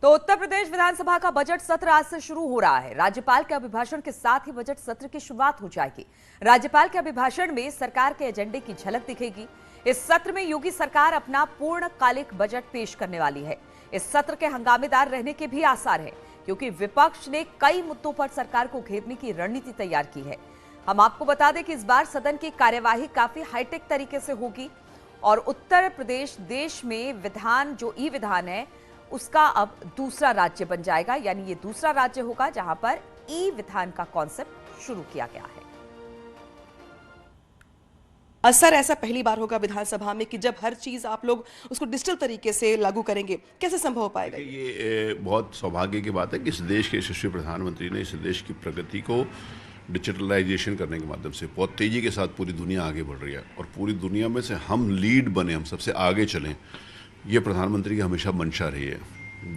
तो उत्तर प्रदेश विधानसभा का बजट सत्र आज से शुरू हो रहा है। राज्यपाल के अभिभाषण के साथ ही बजट सत्र की शुरुआत हो जाएगी। राज्यपाल के अभिभाषण में सरकार के एजेंडे की झलक दिखेगी। इस सत्र में योगी सरकार अपना पूर्णकालिक बजट पेश करने वाली है। इस सत्र के हंगामेदार रहने के भी आसार है, क्योंकि विपक्ष ने कई मुद्दों पर सरकार को घेरने की रणनीति तैयार की है। हम आपको बता दें कि इस बार सदन की कार्यवाही काफी हाईटेक तरीके से होगी और उत्तर प्रदेश देश में विधान जो ई विधान है उसका अब दूसरा राज्य बन जाएगा, यानी ये दूसरा राज्य होगा जहां पर ई विधान का कॉन्सेप्ट शुरू किया गया है। सर, ऐसा पहली बार होगा विधानसभा में कि जब हर चीज आप लोग उसको डिजिटल तरीके से लागू करेंगे, कैसे संभव हो पाएगा? ये बहुत सौभाग्य की बात है कि इस देश के यशस्वी प्रधानमंत्री ने इस देश की प्रगति को डिजिटलाइजेशन करने के माध्यम से बहुत तेज़ी के साथ पूरी दुनिया आगे बढ़ रही है और पूरी दुनिया में से हम लीड बने, हम सबसे आगे चलें, ये प्रधानमंत्री की हमेशा मंशा रही है।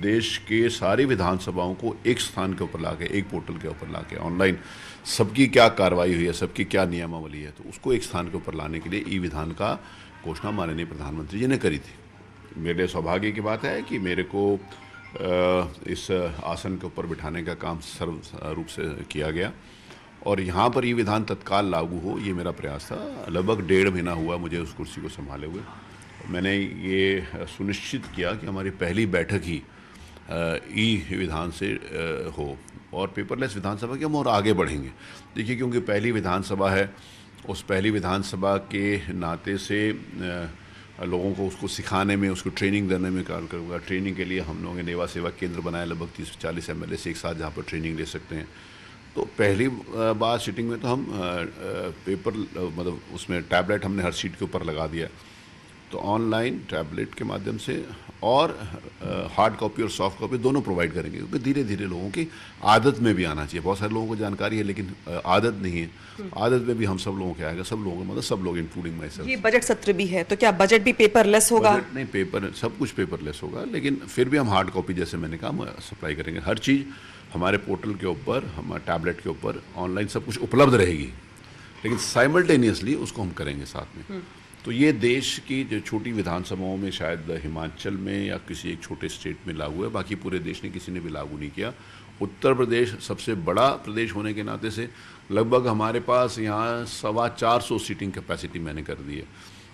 देश के सारी विधानसभाओं को एक स्थान के ऊपर लाके, एक पोर्टल के ऊपर लाके, ऑनलाइन सबकी क्या कार्रवाई हुई है, सबकी क्या नियमावली है, तो उसको एक स्थान के ऊपर लाने के लिए ई विधान का घोषणा माननीय प्रधानमंत्री जी ने करी थी। मेरे सौभाग्य की बात है कि मेरे को इस आसन के ऊपर बिठाने का काम सर्व रूप से किया गया और यहाँ पर ये विधान तत्काल लागू हो, ये मेरा प्रयास था। लगभग 1.5 महीना हुआ मुझे उस कुर्सी को संभाले हुए। मैंने ये सुनिश्चित किया कि हमारी पहली बैठक ही ई विधान से हो और पेपरलेस विधानसभा के हम और आगे बढ़ेंगे। देखिए, क्योंकि पहली विधानसभा है, उस पहली विधानसभा के नाते से लोगों को उसको सिखाने में, उसको ट्रेनिंग देने में कार्य करूँगा। ट्रेनिंग के लिए हम लोगों ने नेवा सेवा केंद्र बनाया, लगभग 30-40 MLA से एक साथ, जहाँ पर ट्रेनिंग ले सकते हैं। तो पहली बार सीटिंग में तो हम पेपर मतलब उसमें टैबलेट हमने हर सीट के ऊपर लगा दिया, तो ऑनलाइन टैबलेट के माध्यम से और हार्ड कॉपी और सॉफ्ट कॉपी दोनों प्रोवाइड करेंगे, क्योंकि धीरे धीरे लोगों की आदत में भी आना चाहिए। बहुत सारे लोगों को जानकारी है लेकिन आदत नहीं है। आदत में भी हम सब लोगों के आएगा, सब लोगों मतलब सब लोग इंक्लूडिंग माई सेल्फ। ये बजट सत्र भी है, तो क्या बजट भी पेपरलेस होगा? नहीं, पेपर सब कुछ पेपरलेस होगा, लेकिन फिर भी हम हार्ड कॉपी, जैसे मैंने कहा, सप्लाई करेंगे। हर चीज़ हमारे पोर्टल के ऊपर, हमारे टैबलेट के ऊपर ऑनलाइन सब कुछ उपलब्ध रहेगी, लेकिन साइमल्टेनियसली उसको हम करेंगे साथ में। तो ये देश की जो छोटी विधानसभाओं में, शायद हिमाचल में या किसी एक छोटे स्टेट में लागू है, बाकी पूरे देश ने किसी ने भी लागू नहीं किया। उत्तर प्रदेश सबसे बड़ा प्रदेश होने के नाते से लगभग हमारे पास यहाँ 425 सीटिंग कैपेसिटी मैंने कर दी है।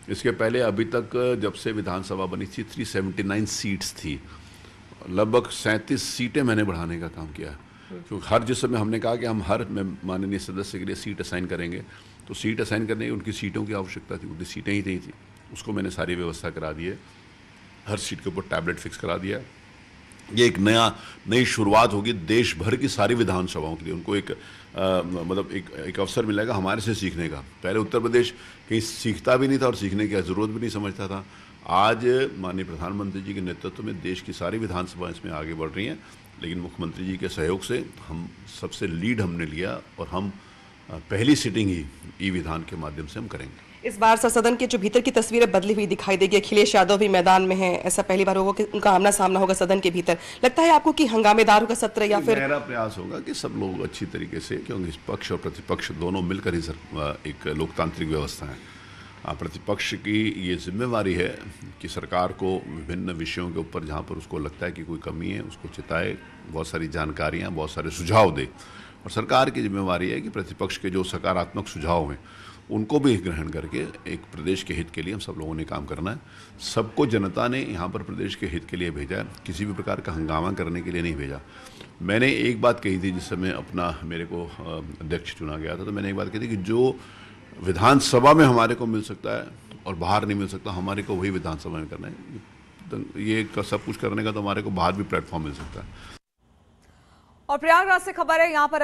इसके पहले अभी तक जब से विधानसभा बनी थी 379 सीट्स थी, लगभग 37 सीटें मैंने बढ़ाने का काम किया है। क्योंकि हर जिस समय हमने कहा कि हम हर माननीय सदस्य के लिए सीट असाइन करेंगे, तो सीट असाइन करने की उनकी सीटों की आवश्यकता थी, उनकी सीटें ही नहीं थी, उसको मैंने सारी व्यवस्था करा दी है। हर सीट के ऊपर टैबलेट फिक्स करा दिया। ये एक नई शुरुआत होगी देश भर की सारी विधानसभाओं के लिए। उनको एक मतलब एक अवसर मिलेगा हमारे से सीखने का। पहले उत्तर प्रदेश कहीं सीखता भी नहीं था और सीखने की ज़रूरत भी नहीं समझता था। आज माननीय प्रधानमंत्री जी के नेतृत्व में देश की सारी विधानसभाएं इसमें आगे बढ़ रही हैं, लेकिन मुख्यमंत्री जी के सहयोग से हम सबसे लीड हमने लिया और हम पहली सीटिंग ही ई विधान के माध्यम से हम करेंगे। इस बार सदन के जो भीतर की तस्वीरें बदली हुई दिखाई देगी। अखिलेश यादव भी मैदान में हैं, ऐसा पहली बार होगा कि उनका आमना सामना होगा सदन के भीतर। लगता है आपको कि हंगामेदार होगा सत्र, या फिर? मेरा प्रयास होगा कि सब लोग अच्छी तरीके से, क्योंकि इस पक्ष और प्रतिपक्ष दोनों मिलकर ही एक लोकतांत्रिक व्यवस्था है। प्रतिपक्ष की ये जिम्मेवारी है कि सरकार को विभिन्न विषयों के ऊपर जहाँ पर उसको लगता है कि कोई कमी है उसको चिताए, बहुत सारी जानकारियाँ, बहुत सारे सुझाव दे। और सरकार की जिम्मेवारी है कि प्रतिपक्ष के जो सकारात्मक सुझाव हैं उनको भी ग्रहण करके एक प्रदेश के हित के लिए हम सब लोगों ने काम करना है। सबको जनता ने यहाँ पर प्रदेश के हित के लिए भेजा है, किसी भी प्रकार का हंगामा करने के लिए नहीं भेजा। मैंने एक बात कही थी जिस समय मेरे को अध्यक्ष चुना गया था, तो मैंने एक बात कही थी कि जो विधानसभा में हमारे को मिल सकता है और बाहर नहीं मिल सकता, हमारे को वही विधानसभा में करना है। ये सब कुछ करने का तो हमारे को बाहर भी प्लेटफॉर्म मिल सकता है। और प्रयागराज से खबर है, यहाँ पर